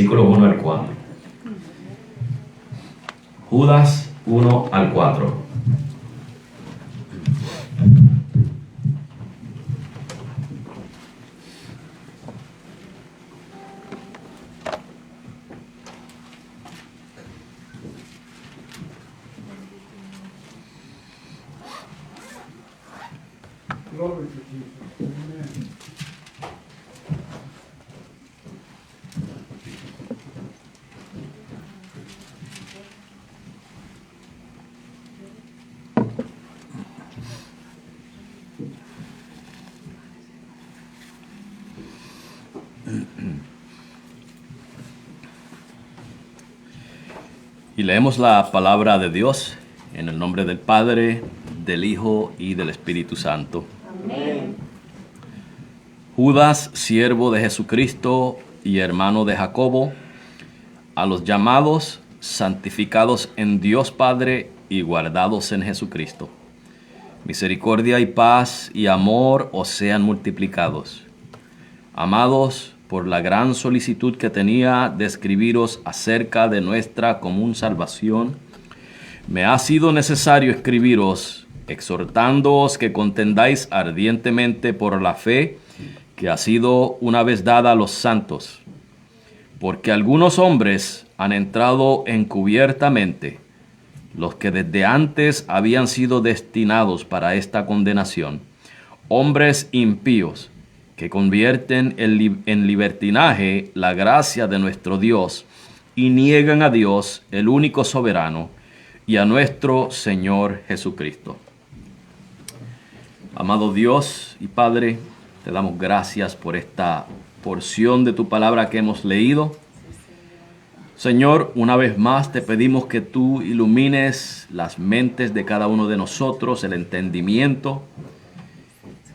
versículos 1 al 4. Judas 1 al 4. Glory to Jesus. Amen. Y leemos la palabra de Dios en el nombre del Padre, del Hijo y del Espíritu Santo. Amén. Judas, siervo de Jesucristo y hermano de Jacobo, a los llamados, santificados en Dios Padre y guardados en Jesucristo. Misericordia y paz y amor os sean multiplicados. Amados, por la gran solicitud que tenía de escribiros acerca de nuestra común salvación, me ha sido necesario escribiros, exhortándoos que contendáis ardientemente por la fe que ha sido una vez dada a los santos. Porque algunos hombres han entrado encubiertamente, los que desde antes habían sido destinados para esta condenación, hombres impíos, que convierten en libertinaje la gracia de nuestro Dios y niegan a Dios, el único soberano, y a nuestro Señor Jesucristo. Amado Dios y Padre, te damos gracias por esta porción de tu palabra que hemos leído. Señor, una vez más te pedimos que tú ilumines las mentes de cada uno de nosotros, el entendimiento,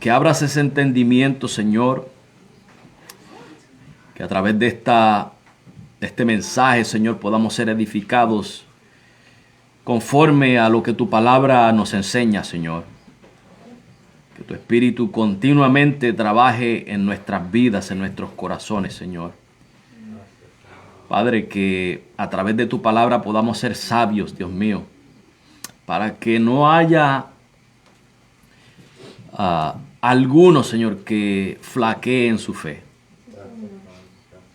que abras ese entendimiento, Señor, que a través de este mensaje, Señor, podamos ser edificados conforme a lo que tu palabra nos enseña, Señor. Que tu Espíritu continuamente trabaje en nuestras vidas, en nuestros corazones, Señor. Padre, que a través de tu palabra podamos ser sabios, Dios mío, para que no haya algunos, Señor, que flaqueen su fe.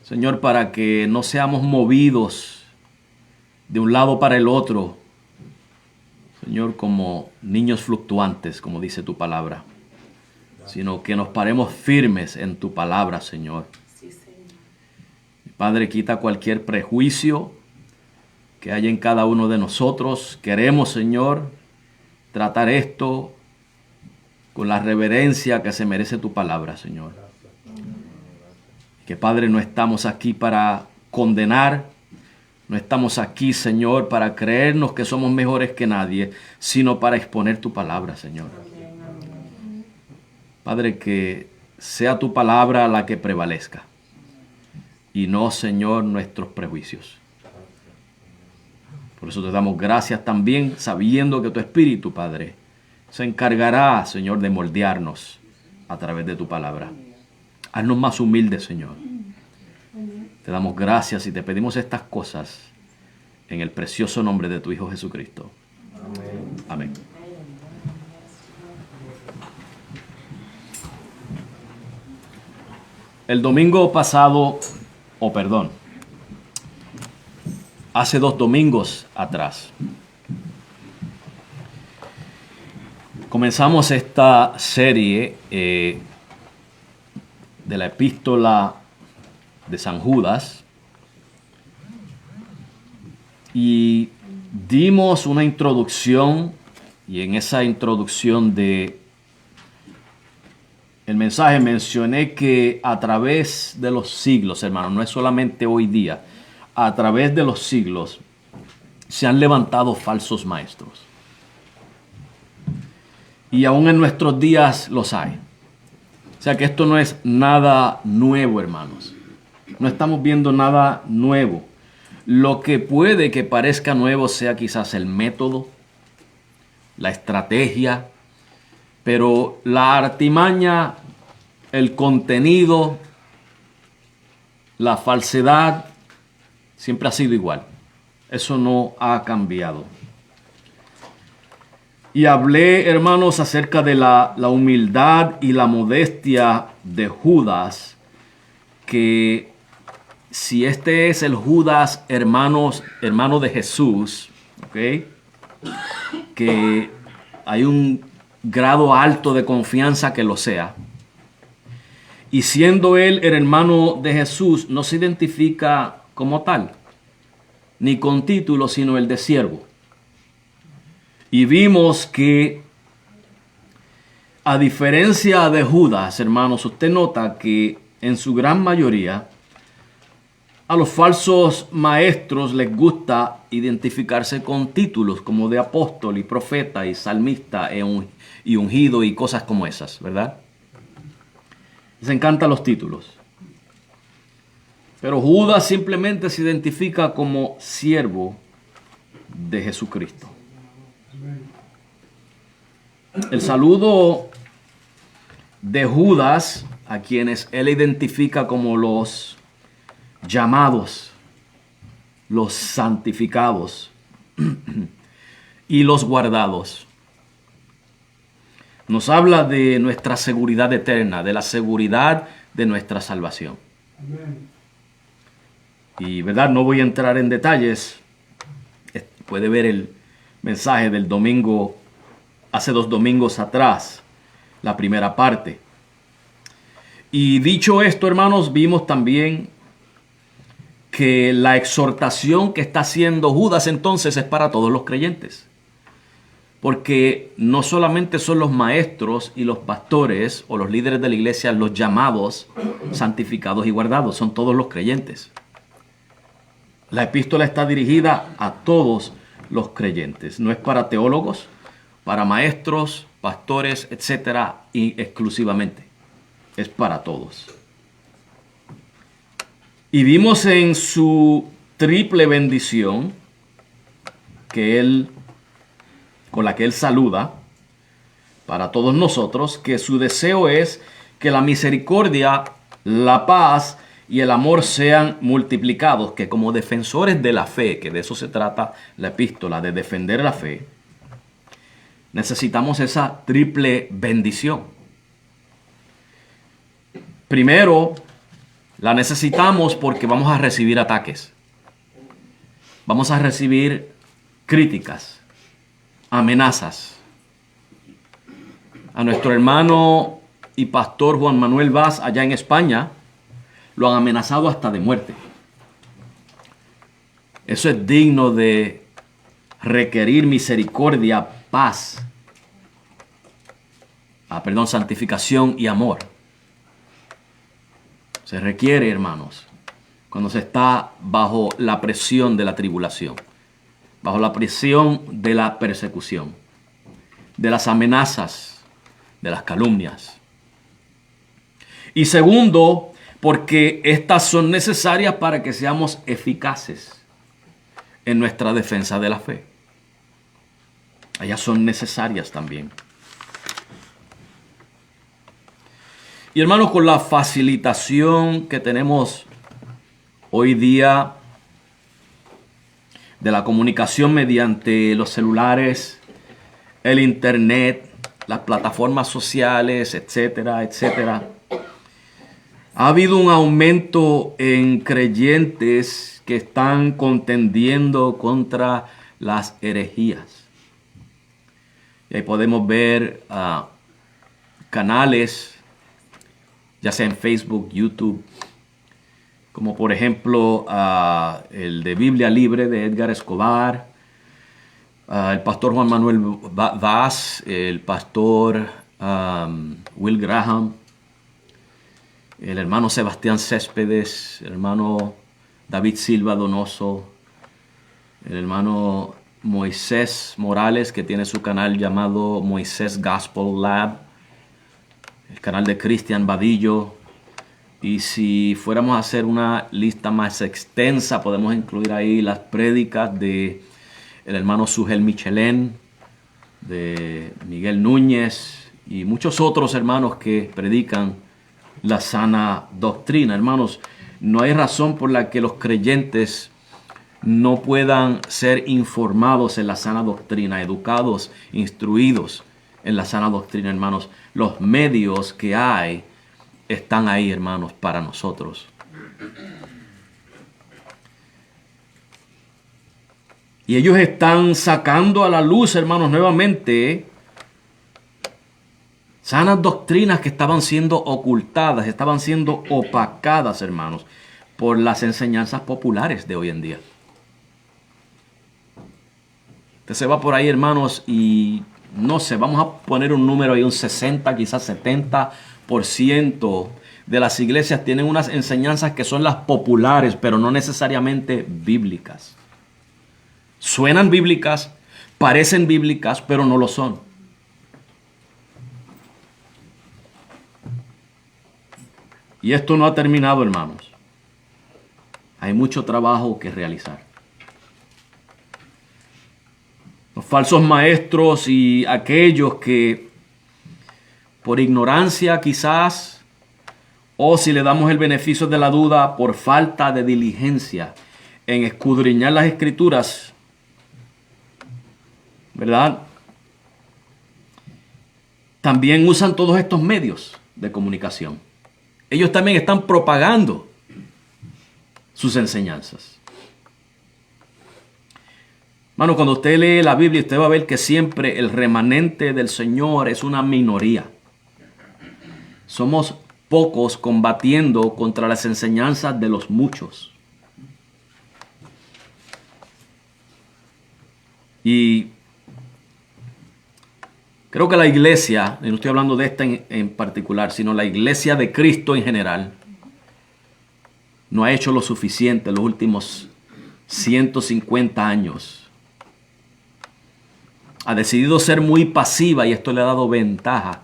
Señor, para que no seamos movidos de un lado para el otro, Señor, como niños fluctuantes, como dice tu palabra, sino que nos paremos firmes en tu palabra, Señor. Padre, quita cualquier prejuicio que haya en cada uno de nosotros. Queremos, Señor, tratar esto con la reverencia que se merece tu palabra, Señor. Que, Padre, no estamos aquí para condenar, no estamos aquí, Señor, para creernos que somos mejores que nadie, sino para exponer tu palabra, Señor. Padre, que sea tu palabra la que prevalezca y no, Señor, nuestros prejuicios. Por eso te damos gracias también, sabiendo que tu Espíritu, Padre, se encargará, Señor, de moldearnos a través de tu palabra. Haznos más humildes, Señor. Te damos gracias y te pedimos estas cosas en el precioso nombre de tu Hijo Jesucristo. Amén. El domingo pasado, hace 2 domingos atrás, comenzamos esta serie de la epístola de San Judas y dimos una introducción, y en esa introducción del mensaje mencioné que a través de los siglos, hermanos, no es solamente hoy día, a través de los siglos se han levantado falsos maestros. Y aún en nuestros días los hay. O sea que esto no es nada nuevo, hermanos. No estamos viendo nada nuevo. Lo que puede que parezca nuevo sea quizás el método, la estrategia, pero la artimaña, el contenido, la falsedad Siempre ha sido igual. Eso no ha cambiado. Y hablé, hermanos, acerca de la humildad y la modestia de Judas, que si este es el Judas, hermano de Jesús, ¿ok?, que hay un grado alto de confianza que lo sea. Y siendo él el hermano de Jesús, no se identifica como tal, ni con título, sino el de siervo. Y vimos que, a diferencia de Judas, hermanos, usted nota que en su gran mayoría, a los falsos maestros les gusta identificarse con títulos como de apóstol y profeta y salmista y ungido y cosas como esas, ¿verdad? Les encantan los títulos. Pero Judas simplemente se identifica como siervo de Jesucristo. El saludo de Judas, a quienes él identifica como los llamados, los santificados y los guardados, nos habla de nuestra seguridad eterna, de la seguridad de nuestra salvación. Amén. Y verdad, no voy a entrar en detalles. Puede ver el mensaje del domingo, hace 2 domingos atrás, la primera parte. Y dicho esto, hermanos, vimos también que la exhortación que está haciendo Judas entonces es para todos los creyentes. Porque no solamente son los maestros y los pastores o los líderes de la iglesia los llamados, santificados y guardados, son todos los creyentes. La epístola está dirigida a todos los creyentes. No es para teólogos, para maestros, pastores, etcétera, y exclusivamente. Es para todos. Y vimos en su triple bendición con la que él saluda para todos nosotros, que su deseo es que la misericordia, la paz y el amor sean multiplicados, que como defensores de la fe, que de eso se trata la epístola, de defender la fe, necesitamos esa triple bendición. Primero, la necesitamos porque vamos a recibir ataques. Vamos a recibir críticas, amenazas. A nuestro hermano y pastor Juan Manuel Vaz, allá en España, lo han amenazado hasta de muerte. Eso es digno de requerir misericordia, paz, santificación y amor. Se requiere, hermanos, cuando se está bajo la presión de la tribulación, bajo la presión de la persecución, de las amenazas, de las calumnias. Y segundo, porque estas son necesarias para que seamos eficaces en nuestra defensa de la fe. Ellas son necesarias también. Y hermanos, con la facilitación que tenemos hoy día de la comunicación mediante los celulares, el internet, las plataformas sociales, etcétera, etcétera, ha habido un aumento en creyentes que están contendiendo contra las herejías. Y ahí podemos ver canales, ya sea en Facebook, YouTube, como por ejemplo el de Biblia Libre de Edgar Escobar, el pastor Juan Manuel Vaz, el pastor Will Graham, el hermano Sebastián Céspedes, el hermano David Silva Donoso, el hermano Moisés Morales, que tiene su canal llamado Moisés Gospel Lab, el canal de Cristian Vadillo. Y si fuéramos a hacer una lista más extensa, podemos incluir ahí las prédicas de el hermano Sugel Michelén, de Miguel Núñez y muchos otros hermanos que predican la sana doctrina. Hermanos, no hay razón por la que los creyentes no puedan ser informados en la sana doctrina, educados, instruidos en la sana doctrina, hermanos. Los medios que hay están ahí, hermanos, para nosotros. Y ellos están sacando a la luz, hermanos, nuevamente sanas doctrinas que estaban siendo ocultadas, estaban siendo opacadas, hermanos, por las enseñanzas populares de hoy en día. Usted se va por ahí, hermanos, y no sé, vamos a poner un número ahí, un 60, quizás 70% de las iglesias tienen unas enseñanzas que son las populares, pero no necesariamente bíblicas. Suenan bíblicas, parecen bíblicas, pero no lo son. Y esto no ha terminado, hermanos. Hay mucho trabajo que realizar. Los falsos maestros y aquellos que por ignorancia quizás, o si le damos el beneficio de la duda, por falta de diligencia en escudriñar las escrituras, ¿verdad? También usan todos estos medios de comunicación. Ellos también están propagando sus enseñanzas. Hermano, cuando usted lee la Biblia, usted va a ver que siempre el remanente del Señor es una minoría. Somos pocos combatiendo contra las enseñanzas de los muchos. Y creo que la iglesia, y no estoy hablando de esta en particular, sino la iglesia de Cristo en general, no ha hecho lo suficiente en los últimos 150 años. Ha decidido ser muy pasiva y esto le ha dado ventaja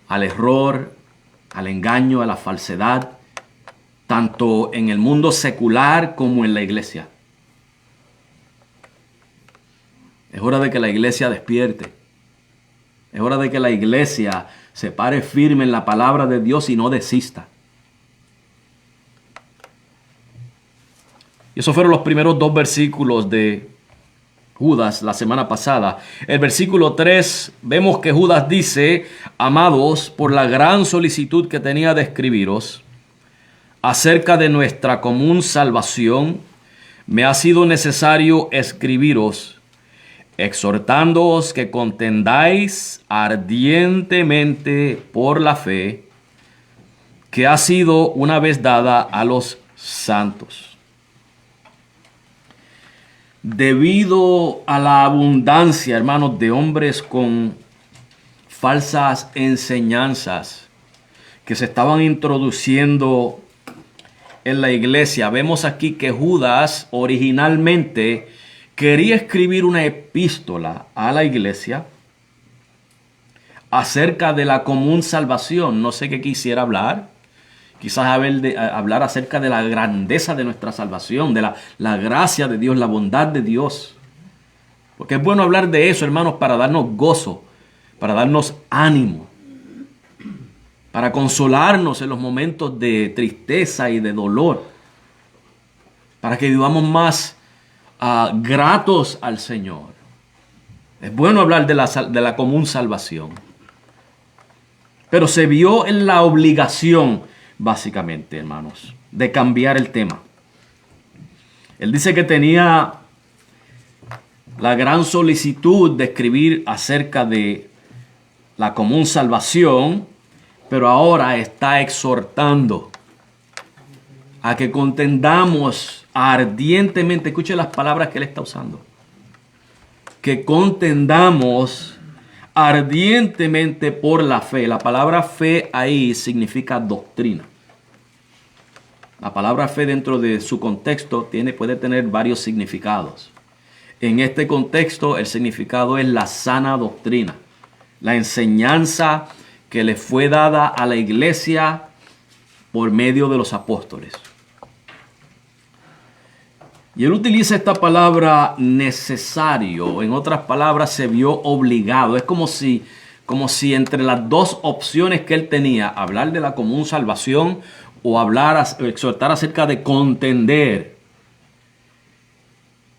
al error, al engaño, a la falsedad, tanto en el mundo secular como en la iglesia. Es hora de que la iglesia despierte. Es hora de que la iglesia se pare firme en la palabra de Dios y no desista. Y esos fueron los primeros 2 versículos de Judas la semana pasada. El versículo 3, vemos que Judas dice: amados, por la gran solicitud que tenía de escribiros acerca de nuestra común salvación, me ha sido necesario escribiros, exhortándoos que contendáis ardientemente por la fe que ha sido una vez dada a los santos. Debido a la abundancia, hermanos, de hombres con falsas enseñanzas que se estaban introduciendo en la iglesia, vemos aquí que Judas originalmente quería escribir una epístola a la iglesia acerca de la común salvación. No sé qué quisiera hablar. Quizás hablar acerca de la grandeza de nuestra salvación, de la gracia de Dios, la bondad de Dios. Porque es bueno hablar de eso, hermanos, para darnos gozo, para darnos ánimo, para consolarnos en los momentos de tristeza y de dolor, para que vivamos más gratos al Señor. Es bueno hablar de la común salvación. Pero se vio en la obligación, básicamente, hermanos, de cambiar el tema. Él dice que tenía la gran solicitud de escribir acerca de la común salvación, pero ahora está exhortando a que contendamos ardientemente. Escuche las palabras que él está usando. Que contendamos ardientemente por la fe. La palabra fe ahí significa doctrina. La palabra fe dentro de su contexto puede tener varios significados. En este contexto el significado es la sana doctrina, la enseñanza que le fue dada a la iglesia por medio de los apóstoles. Y él utiliza esta palabra necesario. En otras palabras, se vio obligado. Es como si entre las dos opciones que él tenía, hablar de la común salvación o exhortar acerca de contender,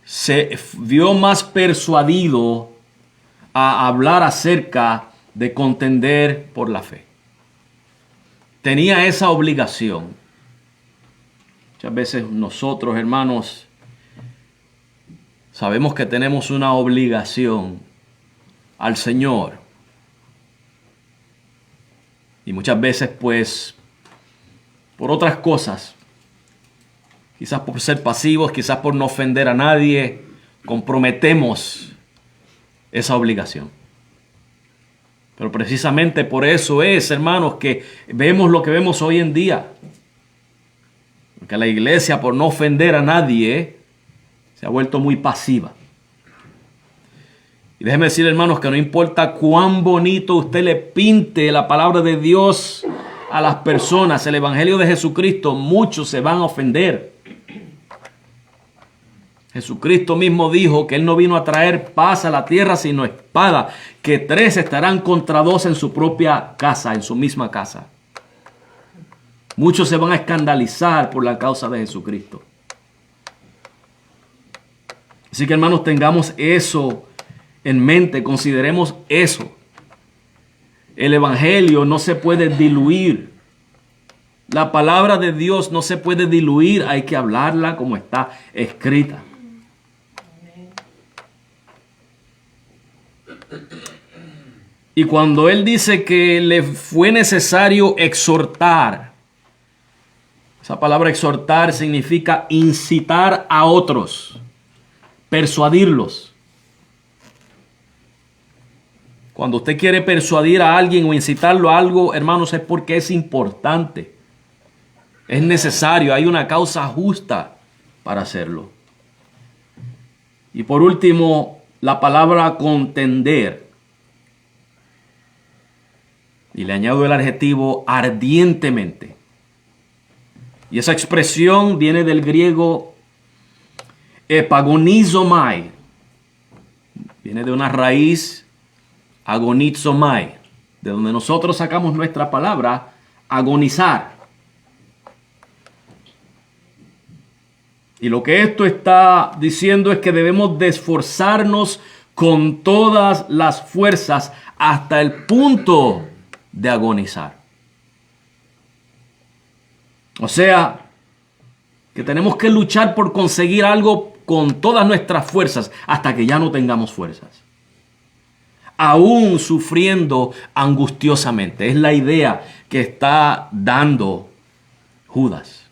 se vio más persuadido a hablar acerca de contender por la fe. Tenía esa obligación. Muchas veces nosotros, hermanos, sabemos que tenemos una obligación al Señor. Y muchas veces, pues, por otras cosas, quizás por ser pasivos, quizás por no ofender a nadie, comprometemos esa obligación. Pero precisamente por eso es, hermanos, que vemos lo que vemos hoy en día. Porque la iglesia, por no ofender a nadie, se ha vuelto muy pasiva. Y déjeme decir, hermanos, que no importa cuán bonito usted le pinte la palabra de Dios a las personas, el evangelio de Jesucristo, muchos se van a ofender. Jesucristo mismo dijo que Él no vino a traer paz a la tierra sino espada, que 3 estarán contra 2 en su propia casa, en su misma casa. Muchos se van a escandalizar por la causa de Jesucristo. Así que, hermanos, tengamos eso en mente, consideremos eso. El evangelio no se puede diluir. La palabra de Dios no se puede diluir, hay que hablarla como está escrita. Y cuando él dice que le fue necesario exhortar, esa palabra exhortar significa incitar a otros, persuadirlos. Cuando usted quiere persuadir a alguien o incitarlo a algo, hermanos, es porque es importante. Es necesario, hay una causa justa para hacerlo. Y por último, la palabra contender. Y le añado el adjetivo ardientemente. Y esa expresión viene del griego epagonizomai. Viene de una raíz agonizomai, de donde nosotros sacamos nuestra palabra agonizar. Y lo que esto está diciendo es que debemos de esforzarnos con todas las fuerzas hasta el punto de agonizar. O sea, que tenemos que luchar por conseguir algo con todas nuestras fuerzas hasta que ya no tengamos fuerzas. Aún sufriendo angustiosamente. Es la idea que está dando Judas.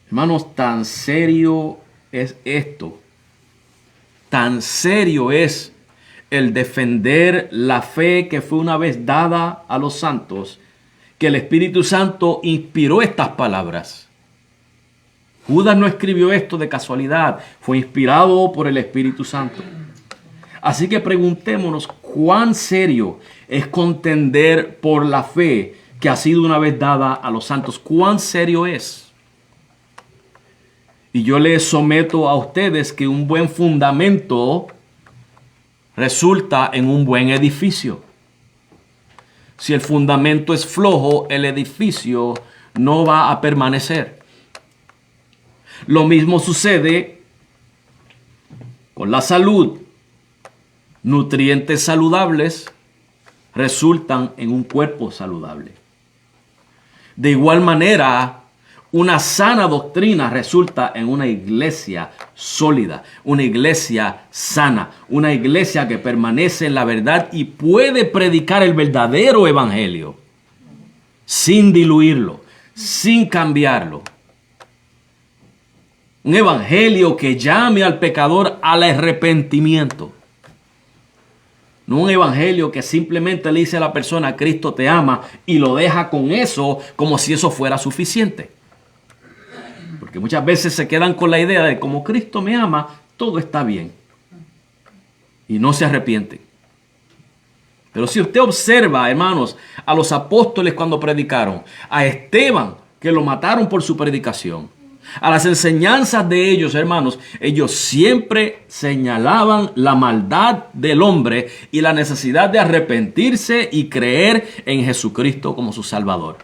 Hermanos, tan serio es esto. Tan serio es el defender la fe que fue una vez dada a los santos, que el Espíritu Santo inspiró estas palabras. Judas no escribió esto de casualidad, fue inspirado por el Espíritu Santo. Así que preguntémonos cuán serio es contender por la fe que ha sido una vez dada a los santos. ¿Cuán serio es? Y yo les someto a ustedes que un buen fundamento resulta en un buen edificio. Si el fundamento es flojo, el edificio no va a permanecer. Lo mismo sucede con la salud. Nutrientes saludables resultan en un cuerpo saludable. De igual manera, una sana doctrina resulta en una iglesia sólida, una iglesia sana, una iglesia que permanece en la verdad y puede predicar el verdadero evangelio sin diluirlo, sin cambiarlo. Un evangelio que llame al pecador al arrepentimiento. No un evangelio que simplemente le dice a la persona, Cristo te ama, y lo deja con eso como si eso fuera suficiente. Porque muchas veces se quedan con la idea de como Cristo me ama, todo está bien. Y no se arrepienten. Pero si usted observa, hermanos, a los apóstoles cuando predicaron, a Esteban, que lo mataron por su predicación, a las enseñanzas de ellos, hermanos, ellos siempre señalaban la maldad del hombre y la necesidad de arrepentirse y creer en Jesucristo como su Salvador.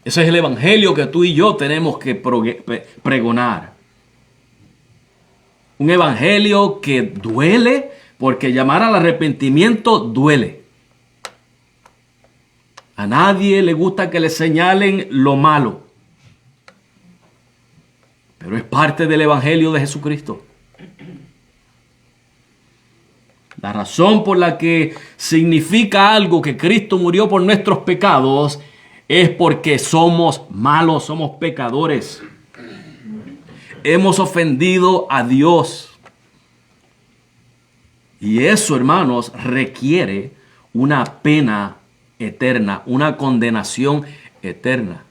Ese es el evangelio que tú y yo tenemos que pregonar. Un evangelio que duele, porque llamar al arrepentimiento duele. A nadie le gusta que le señalen lo malo. Pero es parte del evangelio de Jesucristo. La razón por la que significa algo que Cristo murió por nuestros pecados es porque somos malos, somos pecadores. Hemos ofendido a Dios. Y eso, hermanos, requiere una pena eterna, una condenación eterna.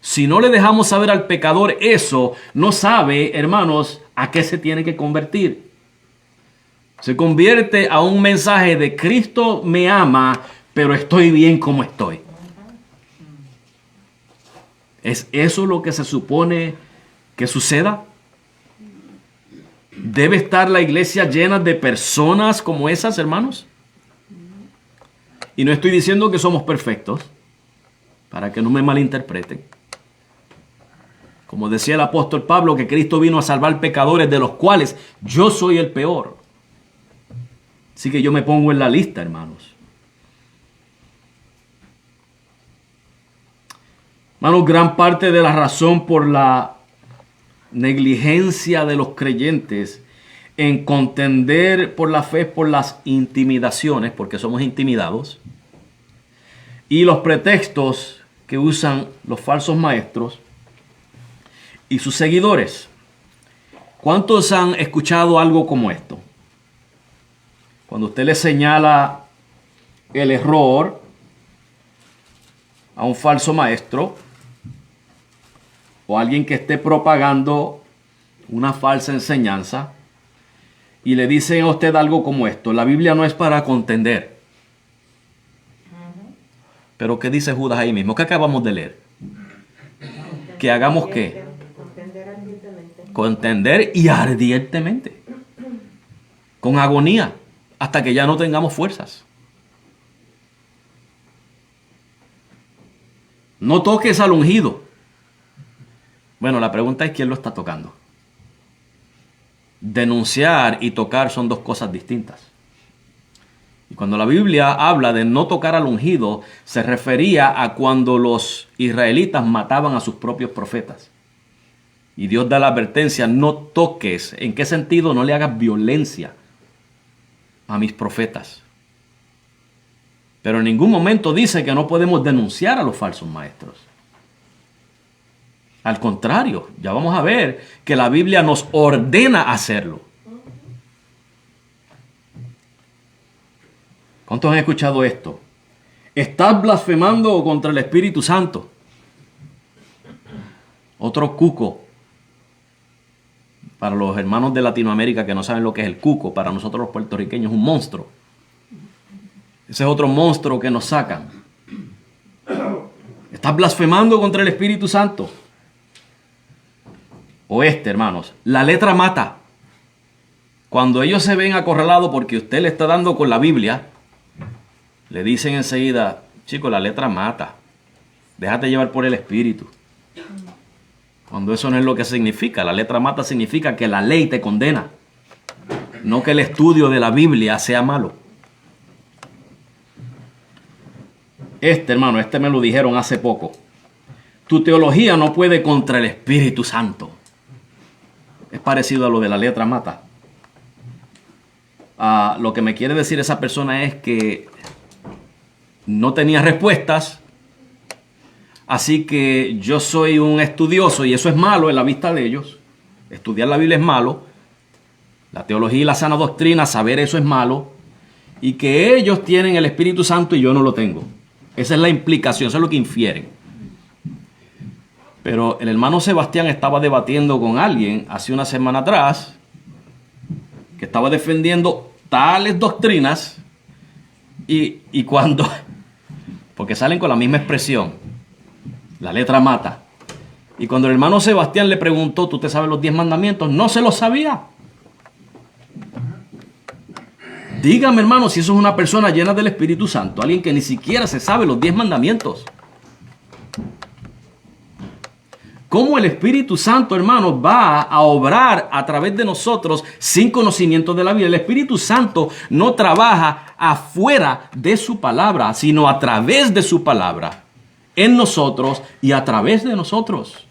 Si no le dejamos saber al pecador eso, no sabe, hermanos, a qué se tiene que convertir. Se convierte a un mensaje de Cristo me ama, pero estoy bien como estoy. ¿Es eso lo que se supone que suceda? ¿Debe estar la iglesia llena de personas como esas, hermanos? Y no estoy diciendo que somos perfectos, para que no me malinterpreten. Como decía el apóstol Pablo, que Cristo vino a salvar pecadores, de los cuales yo soy el peor. Así que yo me pongo en la lista, hermanos. Hermanos, gran parte de la razón por la negligencia de los creyentes en contender por la fe, por las intimidaciones, porque somos intimidados, y los pretextos que usan los falsos maestros y sus seguidores. ¿Cuántos han escuchado algo como esto? Cuando usted le señala el error a un falso maestro o a alguien que esté propagando una falsa enseñanza y le dicen a usted algo como esto: la Biblia no es para contender. Pero ¿qué dice Judas ahí mismo? ¿Qué acabamos de leer? ¿Que hagamos qué? Contender y ardientemente. Con agonía. Hasta que ya no tengamos fuerzas. No toques al ungido. Bueno, la pregunta es ¿quién lo está tocando? Denunciar y tocar son dos cosas distintas. Y cuando la Biblia habla de no tocar al ungido, se refería a cuando los israelitas mataban a sus propios profetas. Y Dios da la advertencia: no toques. ¿En qué sentido? No le hagas violencia a mis profetas. Pero en ningún momento dice que no podemos denunciar a los falsos maestros. Al contrario, ya vamos a ver que la Biblia nos ordena hacerlo. ¿Cuántos han escuchado esto? ¿Estás blasfemando contra el Espíritu Santo? Otro cuco. Para los hermanos de Latinoamérica que no saben lo que es el cuco, para nosotros los puertorriqueños es un monstruo. Ese es otro monstruo que nos sacan. ¿Estás blasfemando contra el Espíritu Santo? O hermanos, la letra mata. Cuando ellos se ven acorralados porque usted le está dando con la Biblia, le dicen enseguida: chico, la letra mata. Déjate llevar por el Espíritu. Cuando eso no es lo que significa. La letra mata significa que la ley te condena, no que el estudio de la Biblia sea malo. Hermano, me lo dijeron hace poco. Tu teología no puede contra el Espíritu Santo. Es parecido a lo de la letra mata. Lo que me quiere decir esa persona es que no tenía respuestas. Así que yo soy un estudioso y eso es malo en la vista de ellos. Estudiar la Biblia es malo. La teología y la sana doctrina, saber eso es malo. Y que ellos tienen el Espíritu Santo y yo no lo tengo. Esa es la implicación, eso es lo que infieren. Pero el hermano Sebastián estaba debatiendo con alguien hace una semana atrás que estaba defendiendo tales doctrinas y cuando... porque salen con la misma expresión. La letra mata. Y cuando el hermano Sebastián le preguntó: ¿tú te sabes los 10 mandamientos? No se los sabía. Dígame, hermano, si eso es una persona llena del Espíritu Santo. Alguien que ni siquiera se sabe los 10 mandamientos. cómo el Espíritu Santo, hermanos, va a obrar a través de nosotros sin conocimiento de la Biblia. El Espíritu Santo no trabaja afuera de su palabra, sino a través de su palabra, en nosotros y a través de nosotros.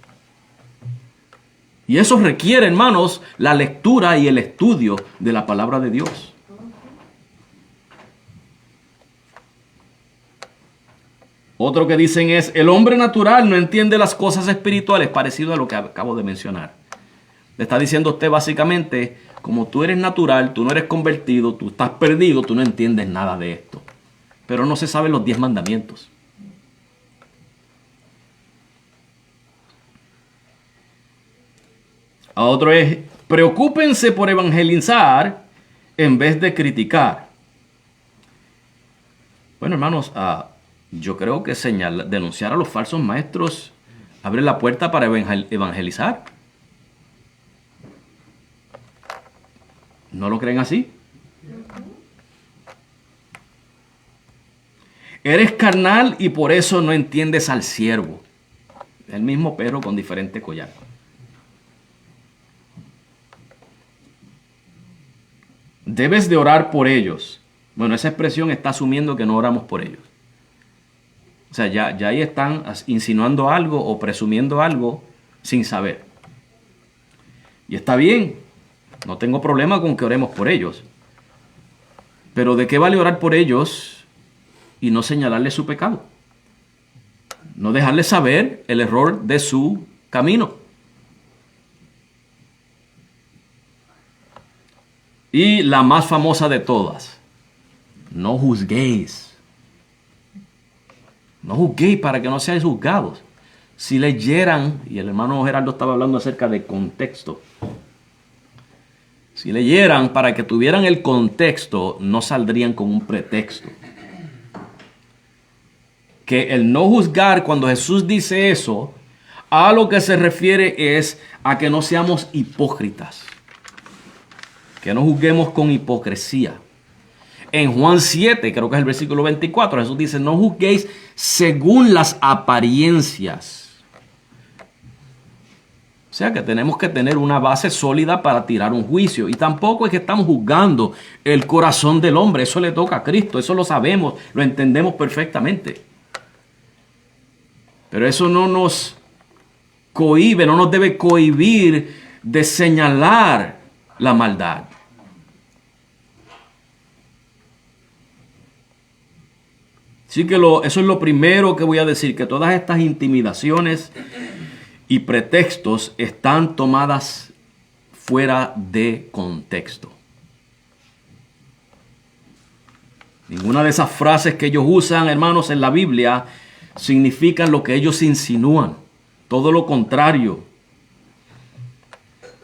Y eso requiere, hermanos, la lectura y el estudio de la palabra de Dios. Otro que dicen es, el hombre natural no entiende las cosas espirituales, parecido a lo que acabo de mencionar. Le está diciendo usted básicamente, como tú eres natural, tú no eres convertido, tú estás perdido, tú no entiendes nada de esto. Pero no se saben los 10 mandamientos. A otro es, preocúpense por evangelizar en vez de criticar. Bueno, hermanos, yo creo que denunciar a los falsos maestros abre la puerta para evangelizar. ¿No lo creen así? Eres carnal y por eso no entiendes al siervo. El mismo perro con diferente collar. Debes de orar por ellos. Bueno, esa expresión está asumiendo que no oramos por ellos. O sea, ya ahí están insinuando algo o presumiendo algo sin saber. Y está bien, no tengo problema con que oremos por ellos. Pero ¿de qué vale orar por ellos y no señalarles su pecado? No dejarles saber el error de su camino. Y la más famosa de todas, no juzguéis. No juzguéis para que no seáis juzgados. Si leyeran, y el hermano Gerardo estaba hablando acerca de contexto. Si leyeran para que tuvieran el contexto, no saldrían con un pretexto. Que el no juzgar, cuando Jesús dice eso, a lo que se refiere es a que no seamos hipócritas. Que no juzguemos con hipocresía. En Juan 7, creo que es el versículo 24, Jesús dice, no juzguéis según las apariencias. O sea que tenemos que tener una base sólida para tirar un juicio. Y tampoco es que estamos juzgando el corazón del hombre. Eso le toca a Cristo. Eso lo sabemos, lo entendemos perfectamente. Pero eso no nos cohíbe, no nos debe cohibir de señalar la maldad. Así que eso es lo primero que voy a decir, que todas estas intimidaciones y pretextos están tomadas fuera de contexto. Ninguna de esas frases que ellos usan, hermanos, en la Biblia significan lo que ellos insinúan. Todo lo contrario.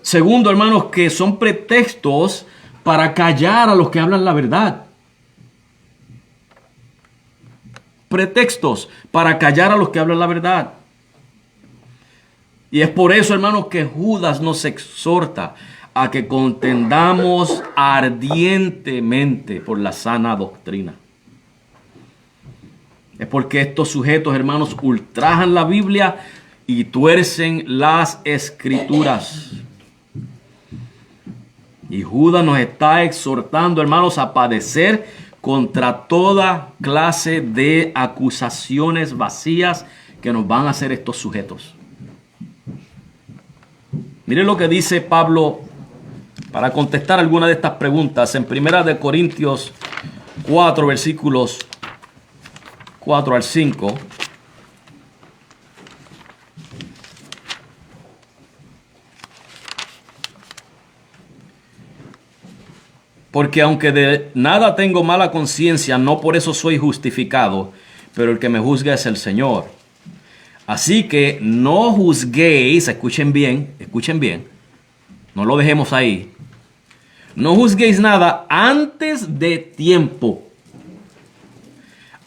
Segundo, hermanos, que son pretextos para callar a los que hablan la verdad. Pretextos para callar a los que hablan la verdad. Y es por eso, hermanos, que Judas nos exhorta a que contendamos ardientemente por la sana doctrina. Es porque estos sujetos, hermanos, ultrajan la Biblia y tuercen las Escrituras. Y Judas nos está exhortando, hermanos, a padecer contra toda clase de acusaciones vacías que nos van a hacer estos sujetos. Miren lo que dice Pablo para contestar alguna de estas preguntas en 1 Corintios 4, versículos 4 al 5. Porque aunque de nada tengo mala conciencia, no por eso soy justificado, pero el que me juzga es el Señor. Así que no juzguéis, escuchen bien, no lo dejemos ahí. No juzguéis nada antes de tiempo,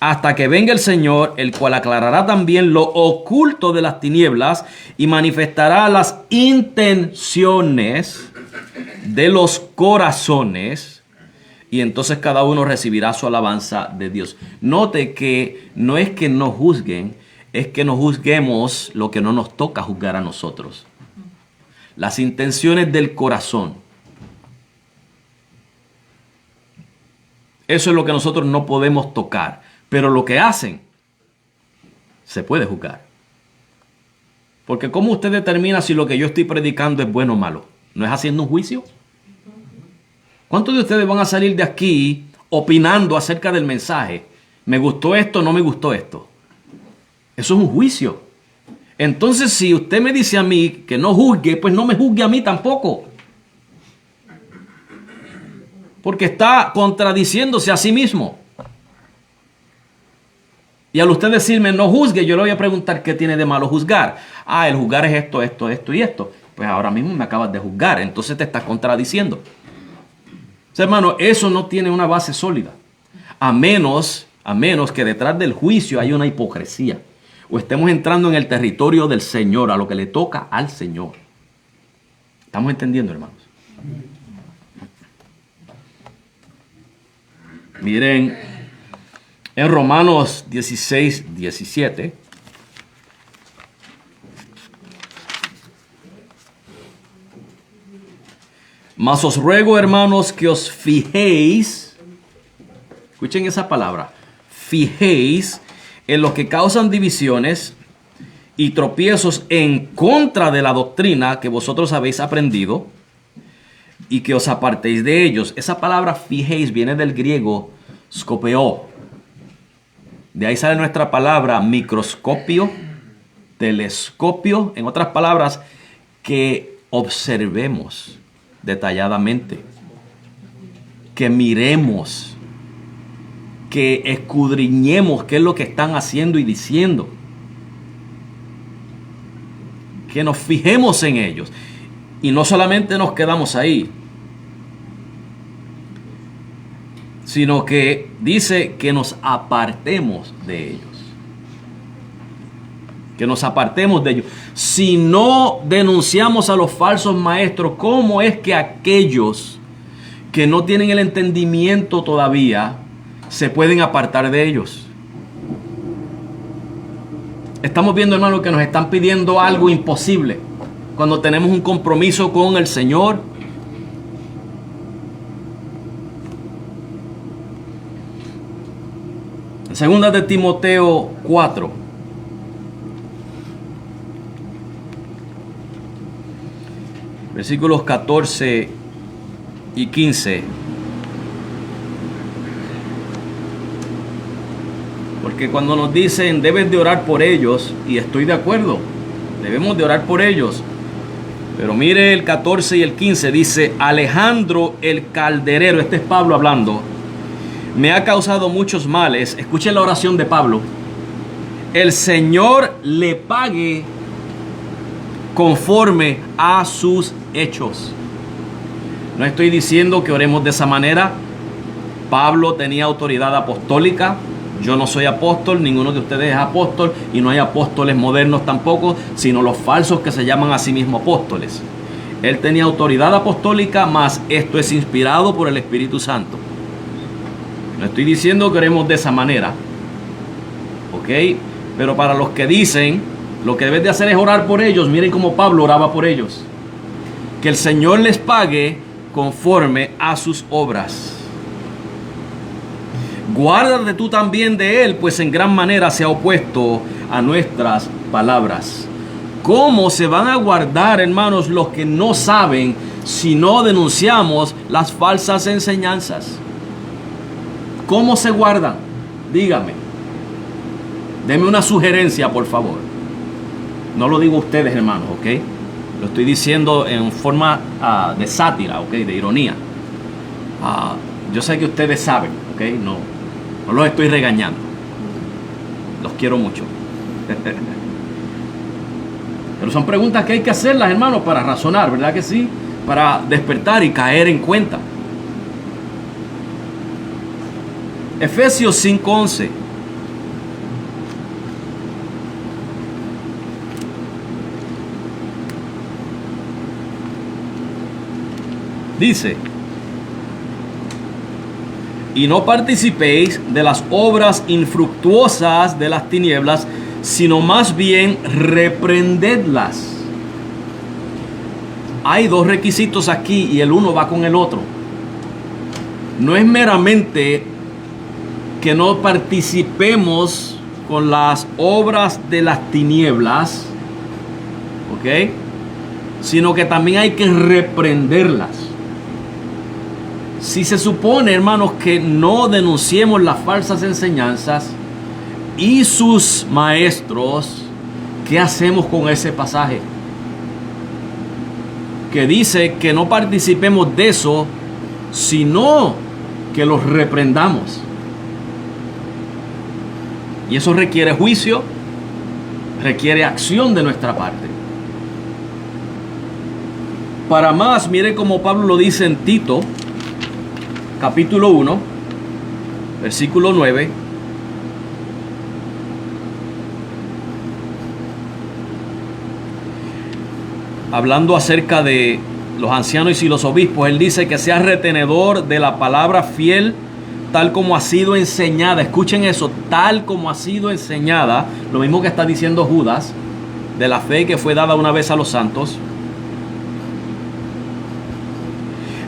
hasta que venga el Señor, el cual aclarará también lo oculto de las tinieblas y manifestará las intenciones de los corazones, y entonces cada uno recibirá su alabanza de Dios. Note que no es que no juzguen, es que no juzguemos lo que no nos toca juzgar a nosotros. Las intenciones del corazón. Eso es lo que nosotros no podemos tocar. Pero lo que hacen, se puede juzgar. Porque ¿cómo usted determina si lo que yo estoy predicando es bueno o malo? ¿No es haciendo un juicio? ¿Cuántos de ustedes van a salir de aquí opinando acerca del mensaje? ¿Me gustó esto o no me gustó esto? Eso es un juicio. Entonces, si usted me dice a mí que no juzgue, pues no me juzgue a mí tampoco. Porque está contradiciéndose a sí mismo. Y al usted decirme no juzgue, yo le voy a preguntar qué tiene de malo juzgar. Ah, el juzgar es esto, esto, esto y esto. Pues ahora mismo me acabas de juzgar, entonces te estás contradiciendo. O sea, hermano, eso no tiene una base sólida. A menos que detrás del juicio haya una hipocresía. O estemos entrando en el territorio del Señor, a lo que le toca al Señor. ¿Estamos entendiendo, hermanos? Miren, en Romanos 16, 17. Mas os ruego, hermanos, que os fijéis, escuchen esa palabra, fijéis en los que causan divisiones y tropiezos en contra de la doctrina que vosotros habéis aprendido y que os apartéis de ellos. Esa palabra fijéis viene del griego skopeo. De ahí sale nuestra palabra microscopio, telescopio, en otras palabras, que observemos detalladamente, que miremos, que escudriñemos qué es lo que están haciendo y diciendo, que nos fijemos en ellos y no solamente nos quedamos ahí, sino que dice que nos apartemos de ellos. Que nos apartemos de ellos. Si no denunciamos a los falsos maestros, ¿cómo es que aquellos que no tienen el entendimiento todavía se pueden apartar de ellos? Estamos viendo, hermano, que nos están pidiendo algo imposible cuando tenemos un compromiso con el Señor. Segunda de Timoteo 4. Versículos 14 y 15. Porque cuando nos dicen debes de orar por ellos, y estoy de acuerdo, debemos de orar por ellos. Pero mire el 14 y el 15, dice: Alejandro el calderero, este es Pablo hablando, me ha causado muchos males. Escuchen la oración de Pablo. El Señor le pague conforme a sus hechos. No estoy diciendo que oremos de esa manera. Pablo tenía autoridad apostólica. Yo no soy apóstol, ninguno de ustedes es apóstol, y no hay apóstoles modernos tampoco, sino los falsos que se llaman a sí mismos apóstoles. Él tenía autoridad apostólica, mas esto es inspirado por el Espíritu Santo. No estoy diciendo que oremos de esa manera, ¿ok? Pero para los que dicen, lo que debes de hacer es orar por ellos, miren cómo Pablo oraba por ellos. Que el Señor les pague conforme a sus obras. Guárdate tú también de él, pues en gran manera se ha opuesto a nuestras palabras. ¿Cómo se van a guardar, hermanos, los que no saben si no denunciamos las falsas enseñanzas? ¿Cómo se guardan? Dígame. Deme una sugerencia, por favor. No lo digo a ustedes, hermanos, ¿ok? Lo estoy diciendo en forma de sátira, ¿ok? De ironía. Yo sé que ustedes saben, ¿ok? No los estoy regañando. Los quiero mucho. Pero son preguntas que hay que hacerlas, hermanos, para razonar, ¿verdad que sí? Para despertar y caer en cuenta. Efesios 5:11. Dice: y no participéis de las obras infructuosas de las tinieblas, sino más bien reprendedlas. Hay dos requisitos aquí y el uno va con el otro. No es meramente que no participemos con las obras de las tinieblas, ¿ok? Sino que también hay que reprenderlas. Si se supone, hermanos, que no denunciemos las falsas enseñanzas y sus maestros, ¿qué hacemos con ese pasaje? Que dice que no participemos de eso, sino que los reprendamos. Y eso requiere juicio, requiere acción de nuestra parte. Para más, mire cómo Pablo lo dice en Tito, capítulo 1, versículo 9. Hablando acerca de los ancianos y los obispos, él dice que sea retenedor de la palabra fiel, tal como ha sido enseñada. Escuchen eso, tal como ha sido enseñada, lo mismo que está diciendo Judas, de la fe que fue dada una vez a los santos,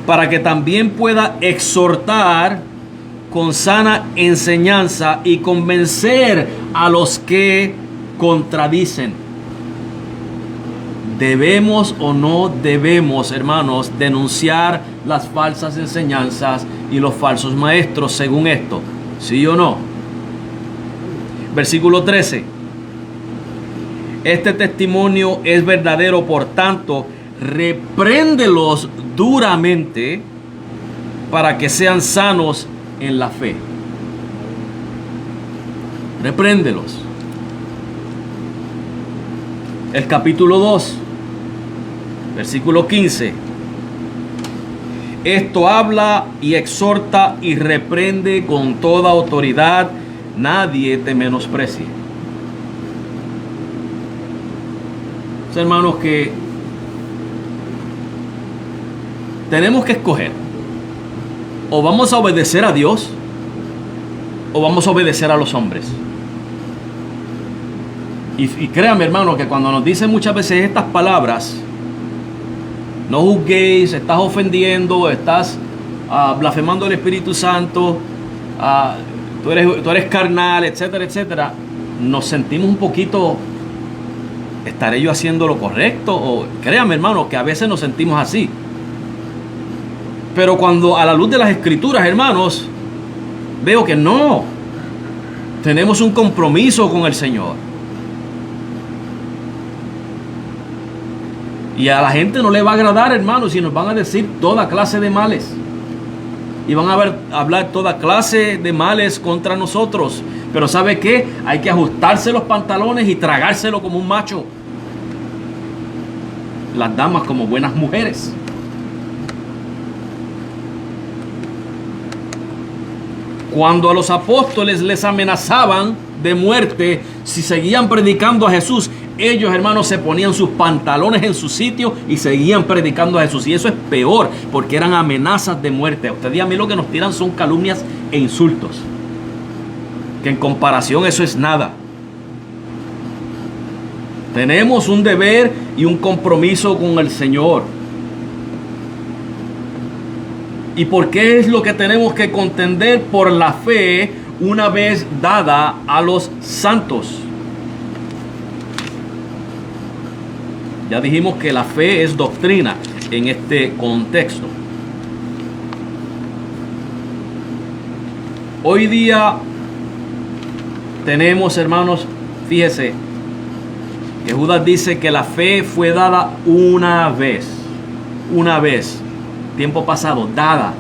para que también pueda exhortar con sana enseñanza y convencer a los que contradicen. ¿Debemos o no debemos, hermanos, denunciar las falsas enseñanzas y los falsos maestros según esto? ¿Sí o no? Versículo 13. Este testimonio es verdadero, por tanto, repréndelos duramente para que sean sanos en la fe. Repréndelos. El capítulo 2. Versículo 15. Esto habla y exhorta y reprende con toda autoridad. Nadie te menosprecie. Hermanos, que tenemos que escoger. O vamos a obedecer a Dios, o vamos a obedecer a los hombres. Y créanme, hermano, que cuando nos dicen muchas veces estas palabras, no juzguéis, estás ofendiendo, estás blasfemando el Espíritu Santo, tú eres carnal, etcétera, etcétera, nos sentimos un poquito, ¿estaré yo haciendo lo correcto? O créanme, hermano, que a veces nos sentimos así. Pero cuando a la luz de las Escrituras, hermanos, veo que no, tenemos un compromiso con el Señor. Y a la gente no le va a agradar, hermanos, si nos van a decir toda clase de males. Y van a hablar toda clase de males contra nosotros. Pero ¿sabe qué? Hay que ajustarse los pantalones y tragárselo como un macho. Las damas como buenas mujeres. Cuando a los apóstoles les amenazaban de muerte si seguían predicando a Jesús, ellos, hermanos, se ponían sus pantalones en su sitio y seguían predicando a Jesús. Y eso es peor, porque eran amenazas de muerte. A usted y a mí lo que nos tiran son calumnias e insultos, que en comparación eso es nada. Tenemos un deber y un compromiso con el Señor. ¿Y por qué es lo que tenemos que contender? Por la fe una vez dada a los santos. Ya dijimos que la fe es doctrina en este contexto. Hoy día tenemos, hermanos, fíjese, que Judas dice que la fe fue dada una vez, tiempo pasado, dada,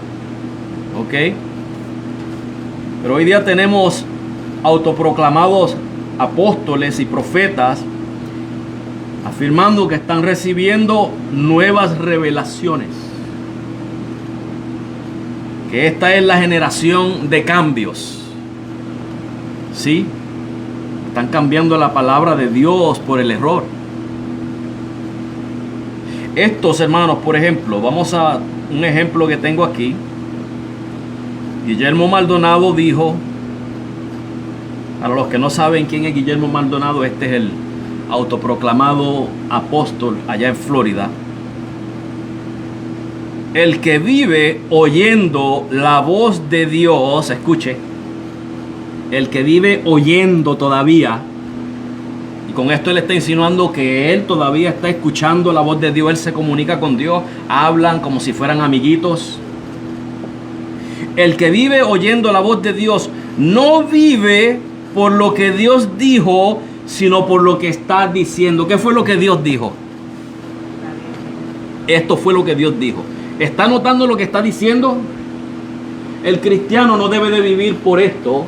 ¿ok? Pero hoy día tenemos autoproclamados apóstoles y profetas afirmando que están recibiendo nuevas revelaciones, que esta es la generación de cambios. ¿Sí? Están cambiando la palabra de Dios por el error. Estos, hermanos, por ejemplo, vamos a un ejemplo que tengo aquí. Guillermo Maldonado dijo Para los que no saben quién es Guillermo Maldonado, este es el autoproclamado apóstol allá en Florida. El que vive oyendo la voz de Dios, escuche, el que vive oyendo todavía, y con esto él está insinuando que él todavía está escuchando la voz de Dios, él se comunica con Dios, hablan como si fueran amiguitos. El que vive oyendo la voz de Dios no vive por lo que Dios dijo, sino por lo que está diciendo. ¿Qué fue lo que Dios dijo? Esto fue lo que Dios dijo. ¿Está notando lo que está diciendo? El cristiano no debe de vivir por esto,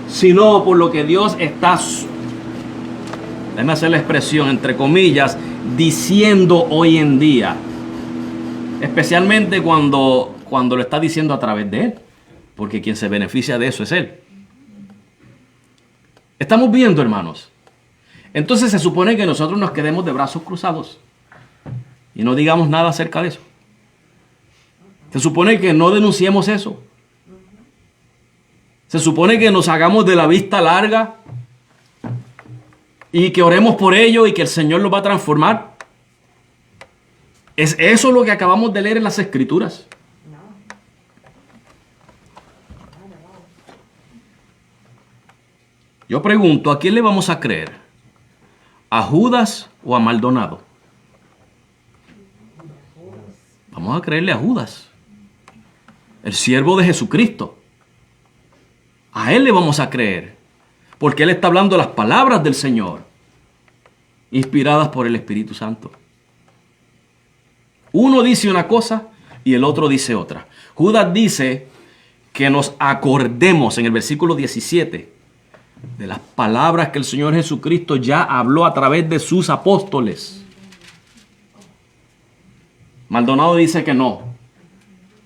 sino por lo que Dios está, déjame hacer la expresión, entre comillas, diciendo hoy en día. Especialmente cuando lo está diciendo a través de Él. Porque quien se beneficia de eso es Él. Estamos viendo, hermanos. Entonces se supone que nosotros nos quedemos de brazos cruzados y no digamos nada acerca de eso. Se supone que no denunciemos eso. Se supone que nos hagamos de la vista larga y que oremos por ello y que el Señor los va a transformar. ¿Es eso lo que acabamos de leer en las Escrituras? Yo pregunto, ¿a quién le vamos a creer? ¿A Judas o a Maldonado? Vamos a creerle a Judas, el siervo de Jesucristo. A él le vamos a creer, porque él está hablando las palabras del Señor, inspiradas por el Espíritu Santo. Uno dice una cosa y el otro dice otra. Judas dice que nos acordemos en el versículo 17 de las palabras que el Señor Jesucristo ya habló a través de sus apóstoles. Maldonado dice que no,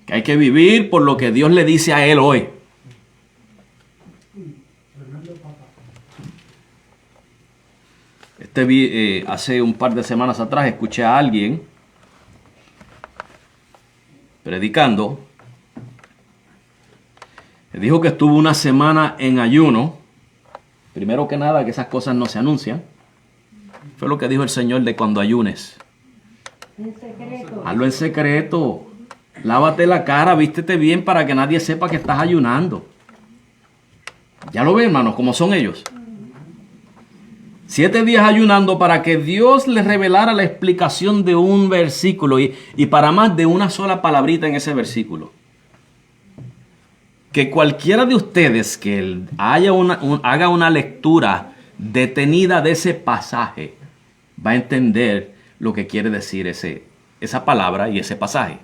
que hay que vivir por lo que Dios le dice a él hoy. Hace un par de semanas atrás escuché a alguien predicando. Dijo que estuvo una semana en ayuno. Primero que nada, que esas cosas no se anuncian. Fue lo que dijo el Señor de cuando ayunes. En secreto. Hazlo en secreto. Lávate la cara, vístete bien para que nadie sepa que estás ayunando. Ya lo ven, hermanos, como son ellos. 7 días ayunando para que Dios les revelara la explicación de un versículo y para más de una sola palabrita en ese versículo. Que cualquiera de ustedes que haga una lectura detenida de ese pasaje va a entender lo que quiere decir esa palabra y ese pasaje.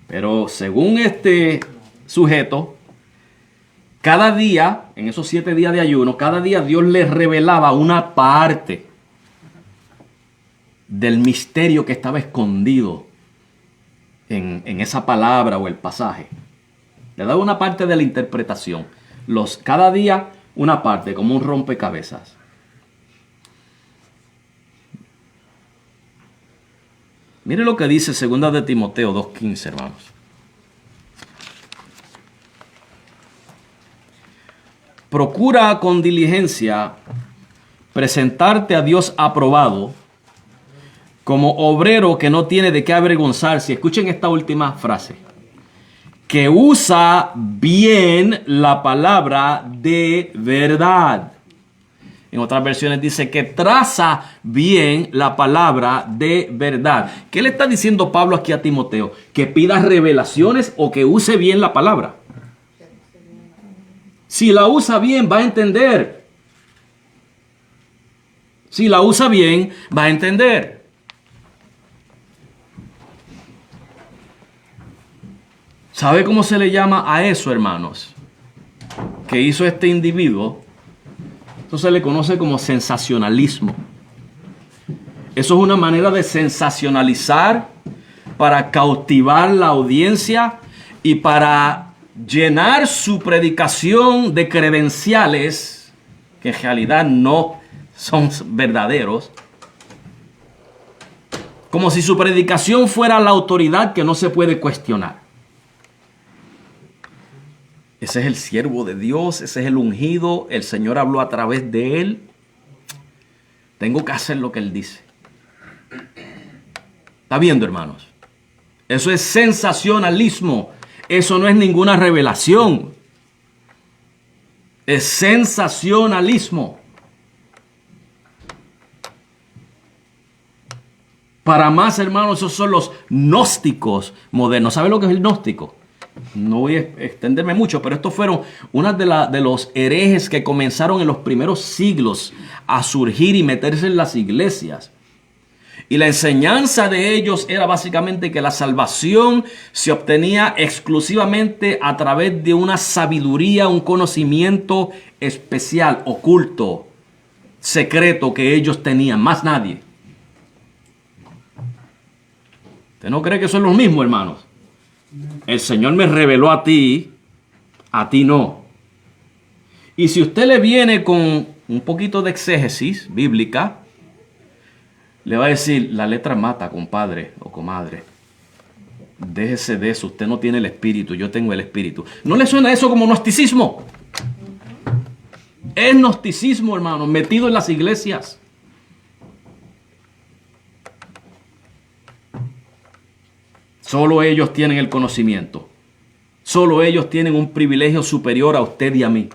Pero según este sujeto, cada día, en esos 7 días de ayuno, cada día Dios les revelaba una parte del misterio que estaba escondido en esa palabra o el pasaje. Le daba una parte de la interpretación. Cada día una parte, como un rompecabezas. Mire lo que dice 2 de Timoteo 2:15, hermanos. Procura con diligencia presentarte a Dios aprobado, como obrero que no tiene de qué avergonzarse. Escuchen esta última frase. Que usa bien la palabra de verdad. En otras versiones dice que traza bien la palabra de verdad. ¿Qué le está diciendo Pablo aquí a Timoteo? Que pida revelaciones o que use bien la palabra. Si la usa bien, va a entender. Si la usa bien, va a entender. ¿Sabe cómo se le llama a eso, hermanos? Que hizo este individuo. Eso se le conoce como sensacionalismo. Eso es una manera de sensacionalizar para cautivar la audiencia y para llenar su predicación de credenciales que en realidad no son verdaderos. Como si su predicación fuera la autoridad que no se puede cuestionar. Ese es el siervo de Dios, ese es el ungido, el Señor habló a través de él. Tengo que hacer lo que él dice. ¿Está viendo, hermanos? Eso es sensacionalismo. Eso no es ninguna revelación. Es sensacionalismo. Para más, hermanos, esos son los gnósticos modernos. ¿Sabe lo que es el gnóstico? No voy a extenderme mucho, pero estos fueron unas de los herejes que comenzaron en los primeros siglos a surgir y meterse en las iglesias. Y la enseñanza de ellos era básicamente que la salvación se obtenía exclusivamente a través de una sabiduría, un conocimiento especial, oculto, secreto que ellos tenían, más nadie. ¿Usted no cree que son los mismos, hermanos? El Señor me reveló a ti no. Y si usted le viene con un poquito de exégesis bíblica, le va a decir, la letra mata, compadre o comadre. Déjese de eso, usted no tiene el espíritu, yo tengo el espíritu. ¿No le suena eso como gnosticismo? Es gnosticismo, hermano, metido en las iglesias. Solo ellos tienen el conocimiento. Solo ellos tienen un privilegio superior a usted y a mí.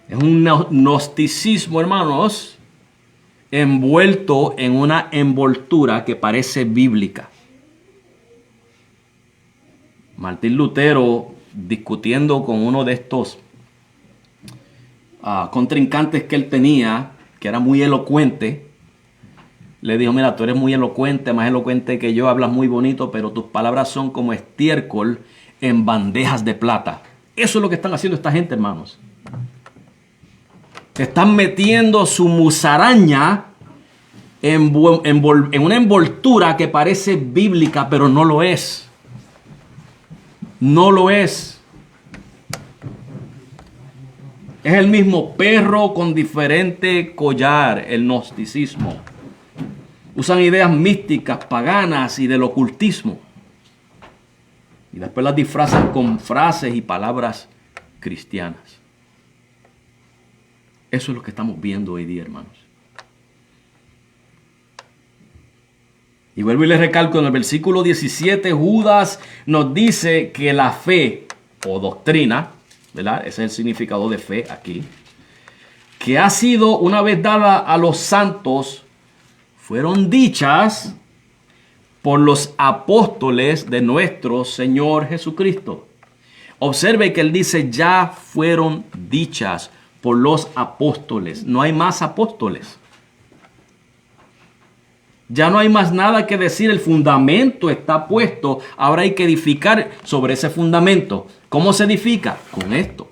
Es un gnosticismo, hermanos, envuelto en una envoltura que parece bíblica. Martín Lutero, discutiendo con uno de estos contrincantes que él tenía, que era muy elocuente, le dijo, mira, tú eres muy elocuente, más elocuente que yo, hablas muy bonito, pero tus palabras son como estiércol en bandejas de plata. Eso es lo que están haciendo esta gente, hermanos. Están metiendo su musaraña en una envoltura que parece bíblica, pero no lo es. No lo es. Es el mismo perro con diferente collar, el gnosticismo. Usan ideas místicas, paganas y del ocultismo. Y después las disfrazan con frases y palabras cristianas. Eso es lo que estamos viendo hoy día, hermanos. Y vuelvo y les recalco, en el versículo 17, Judas nos dice que la fe o doctrina, ¿verdad? Ese es el significado de fe aquí, que ha sido una vez dada a los santos, fueron dichas por los apóstoles de nuestro Señor Jesucristo. Observe que él dice, ya fueron dichas por los apóstoles. No hay más apóstoles. Ya no hay más nada que decir. El fundamento está puesto. Ahora hay que edificar sobre ese fundamento. ¿Cómo se edifica? Con esto.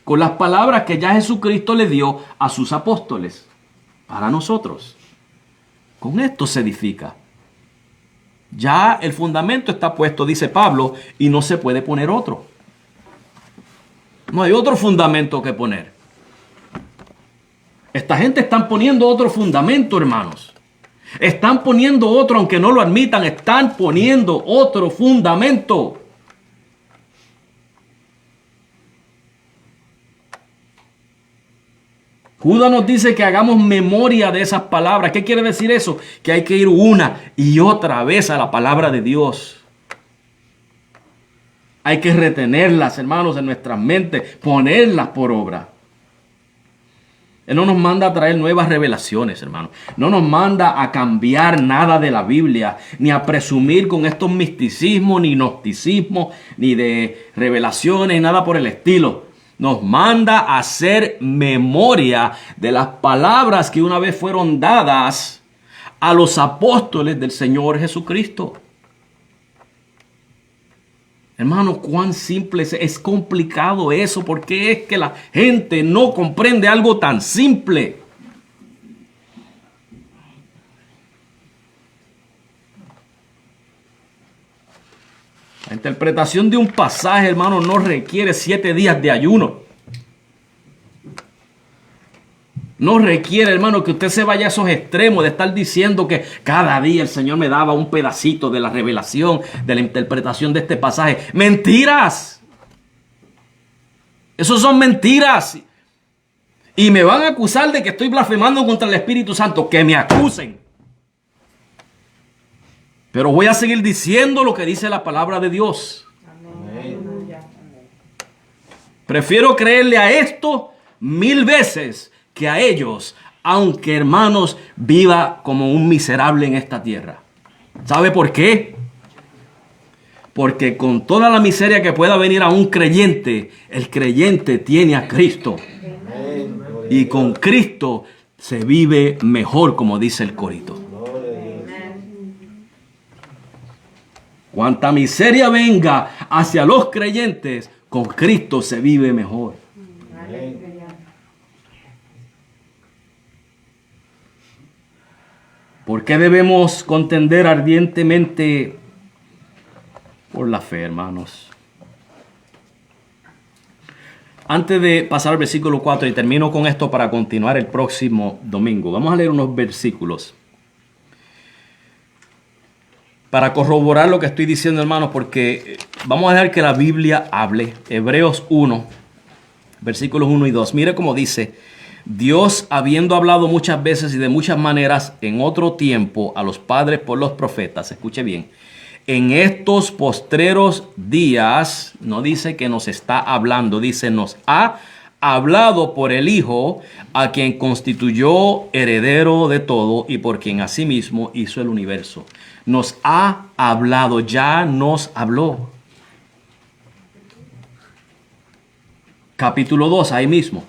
Con las palabras que ya Jesucristo le dio a sus apóstoles. Para nosotros. Con esto se edifica. Ya el fundamento está puesto, dice Pablo, y no se puede poner otro. No hay otro fundamento que poner. Esta gente están poniendo otro fundamento, hermanos. Están poniendo otro, aunque no lo admitan, están poniendo otro fundamento. Judas nos dice que hagamos memoria de esas palabras. ¿Qué quiere decir eso? Que hay que ir una y otra vez a la palabra de Dios. Hay que retenerlas, hermanos, en nuestras mentes, ponerlas por obra. Él no nos manda a traer nuevas revelaciones, hermanos. No nos manda a cambiar nada de la Biblia, ni a presumir con estos misticismos, ni gnosticismo, ni de revelaciones, nada por el estilo. Nos manda a hacer memoria de las palabras que una vez fueron dadas a los apóstoles del Señor Jesucristo. Hermano, cuán simple es complicado eso. ¿Por qué es que la gente no comprende algo tan simple? La interpretación de un pasaje, hermano, no requiere 7 días de ayuno. No requiere, hermano, que usted se vaya a esos extremos de estar diciendo que cada día el Señor me daba un pedacito de la revelación, de la interpretación de este pasaje. ¡Mentiras! Esos son mentiras. Y me van a acusar de que estoy blasfemando contra el Espíritu Santo. Que me acusen. Pero voy a seguir diciendo lo que dice la palabra de Dios. Prefiero creerle a esto 1000 veces que a ellos, aunque, hermanos, viva como un miserable en esta tierra. ¿Sabe por qué? Porque con toda la miseria que pueda venir a un creyente, el creyente tiene a Cristo. Y con Cristo se vive mejor, como dice el corito. Cuanta miseria venga hacia los creyentes, con Cristo se vive mejor. ¿Por qué debemos contender ardientemente por la fe, hermanos? Antes de pasar al versículo 4, y termino con esto para continuar el próximo domingo, vamos a leer unos versículos para corroborar lo que estoy diciendo, hermanos, porque vamos a dejar que la Biblia hable. Hebreos 1, versículos 1 y 2. Mire cómo dice: Dios, habiendo hablado muchas veces y de muchas maneras en otro tiempo a los padres por los profetas, escuche bien, en estos postreros días, no dice que nos está hablando, dice nos ha hablado por el Hijo, a quien constituyó heredero de todo y por quien asimismo hizo el universo. Nos ha hablado, ya nos habló. Capítulo 2, ahí mismo.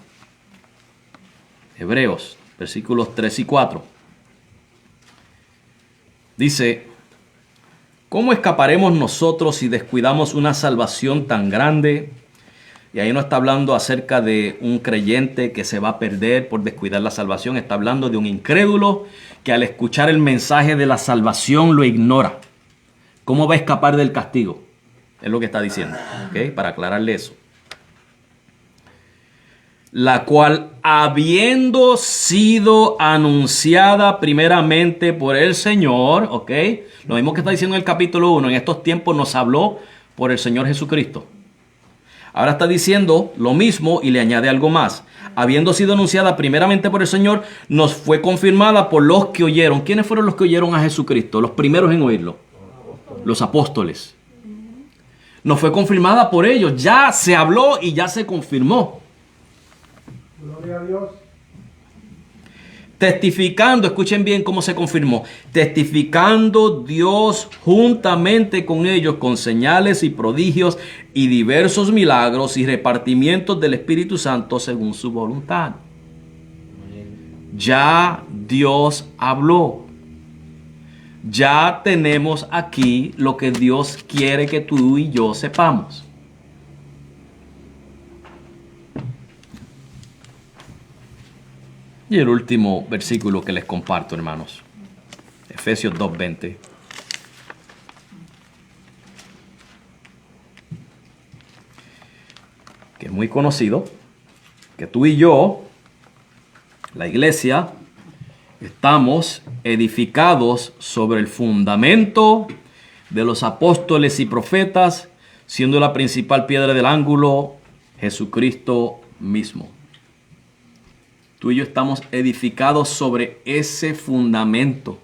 Hebreos, versículos 3 y 4. Dice: ¿cómo escaparemos nosotros si descuidamos una salvación tan grande? Y ahí no está hablando acerca de un creyente que se va a perder por descuidar la salvación. Está hablando de un incrédulo que al escuchar el mensaje de la salvación lo ignora. ¿Cómo va a escapar del castigo? Es lo que está diciendo, ¿ok? Para aclararle eso. La cual, habiendo sido anunciada primeramente por el Señor, ¿ok? Lo mismo que está diciendo en el capítulo 1, en estos tiempos nos habló por el Señor Jesucristo. Ahora está diciendo lo mismo y le añade algo más. Habiendo sido anunciada primeramente por el Señor, nos fue confirmada por los que oyeron. ¿Quiénes fueron los que oyeron a Jesucristo? Los primeros en oírlo. Los apóstoles. Nos fue confirmada por ellos. Ya se habló y ya se confirmó. Gloria a Dios. Testificando, escuchen bien cómo se confirmó. Testificando Dios juntamente con ellos con señales y prodigios y diversos milagros y repartimientos del Espíritu Santo según su voluntad. Ya Dios habló. Ya tenemos aquí lo que Dios quiere que tú y yo sepamos. Y el último versículo que les comparto, hermanos. Efesios 2:20. Que es muy conocido. Que tú y yo, la iglesia, estamos edificados sobre el fundamento de los apóstoles y profetas, siendo la principal piedra del ángulo Jesucristo mismo. Tú y yo estamos edificados sobre ese fundamento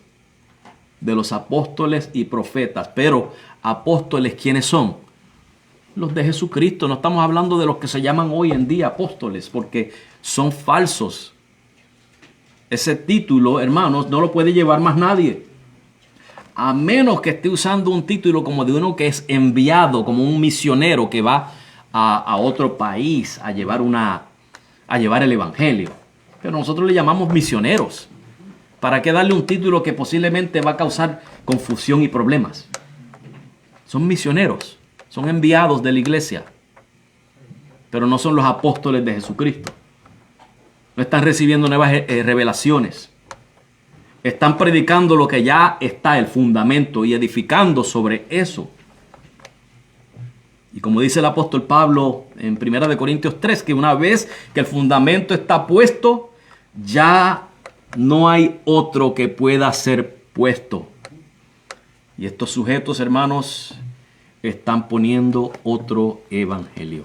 de los apóstoles y profetas. Pero apóstoles, ¿quiénes son? Los de Jesucristo. No estamos hablando de los que se llaman hoy en día apóstoles, porque son falsos. Ese título, hermanos, no lo puede llevar más nadie. A menos que esté usando un título como de uno que es enviado, como un misionero que va a otro país a llevar el evangelio. Pero nosotros le llamamos misioneros. ¿Para qué darle un título que posiblemente va a causar confusión y problemas? Son misioneros, son enviados de la iglesia, pero no son los apóstoles de Jesucristo. No están recibiendo nuevas revelaciones. Están predicando lo que ya está, el fundamento, y edificando sobre eso. Y como dice el apóstol Pablo en 1 Corintios 3, que una vez que el fundamento está puesto, Ya no hay otro que pueda ser puesto. Y estos sujetos, hermanos, están poniendo otro evangelio,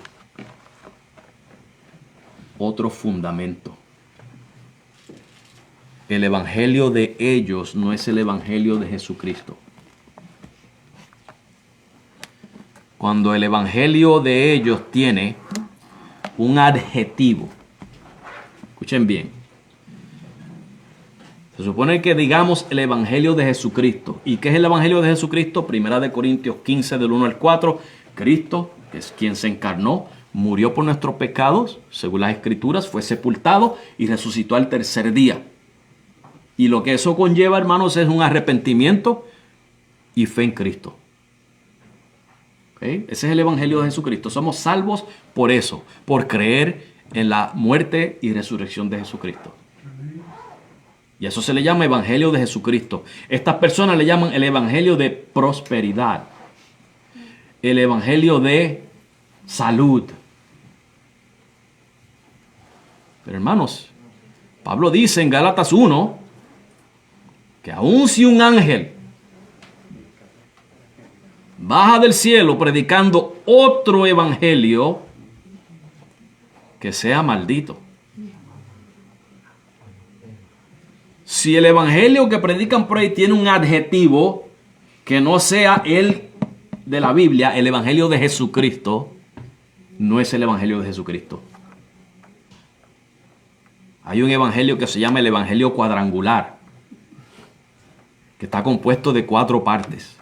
otro fundamento. El evangelio de ellos no es el evangelio de Jesucristo. Cuando el evangelio de ellos tiene un adjetivo, escuchen bien, se supone que digamos el evangelio de Jesucristo. ¿Y qué es el evangelio de Jesucristo? Primera de Corintios 15 del 1 al 4. Cristo es quien se encarnó, murió por nuestros pecados, según las Escrituras, fue sepultado y resucitó al tercer día. Y lo que eso conlleva, hermanos, es un arrepentimiento y fe en Cristo. ¿Okay? Ese es el evangelio de Jesucristo. Somos salvos por eso, por creer en la muerte y resurrección de Jesucristo. Y eso se le llama evangelio de Jesucristo. Estas personas le llaman el evangelio de prosperidad, el evangelio de salud. Pero hermanos, Pablo dice en Gálatas 1 que aun si un ángel baja del cielo predicando otro evangelio, que sea maldito. Si el evangelio que predican por ahí tiene un adjetivo que no sea el de la Biblia, el evangelio de Jesucristo, no es el evangelio de Jesucristo. Hay un evangelio que se llama el evangelio cuadrangular, que está compuesto de 4 partes.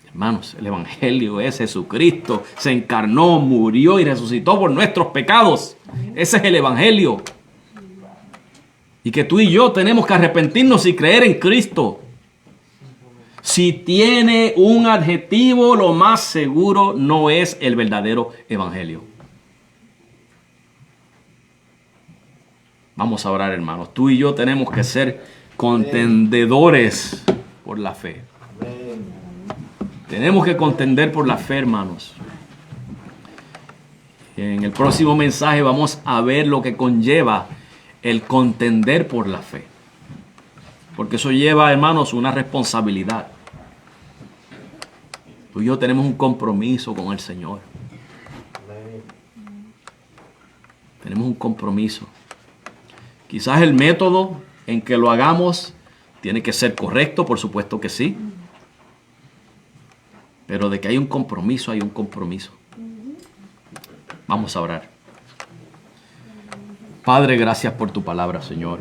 Hermanos, el evangelio es Jesucristo, se encarnó, murió y resucitó por nuestros pecados. Ese es el evangelio. Y que tú y yo tenemos que arrepentirnos y creer en Cristo. Si tiene un adjetivo, lo más seguro no es el verdadero evangelio. Vamos a orar, hermanos. Tú y yo tenemos que ser contendedores por la fe. Tenemos que contender por la fe, hermanos. En el próximo mensaje vamos a ver lo que conlleva el contender por la fe. Porque eso lleva, hermanos, una responsabilidad. Tú y yo tenemos un compromiso con el Señor. Tenemos un compromiso. Quizás el método en que lo hagamos tiene que ser correcto, por supuesto que sí. Pero de que hay un compromiso, hay un compromiso. Vamos a orar. Padre, gracias por tu palabra, Señor.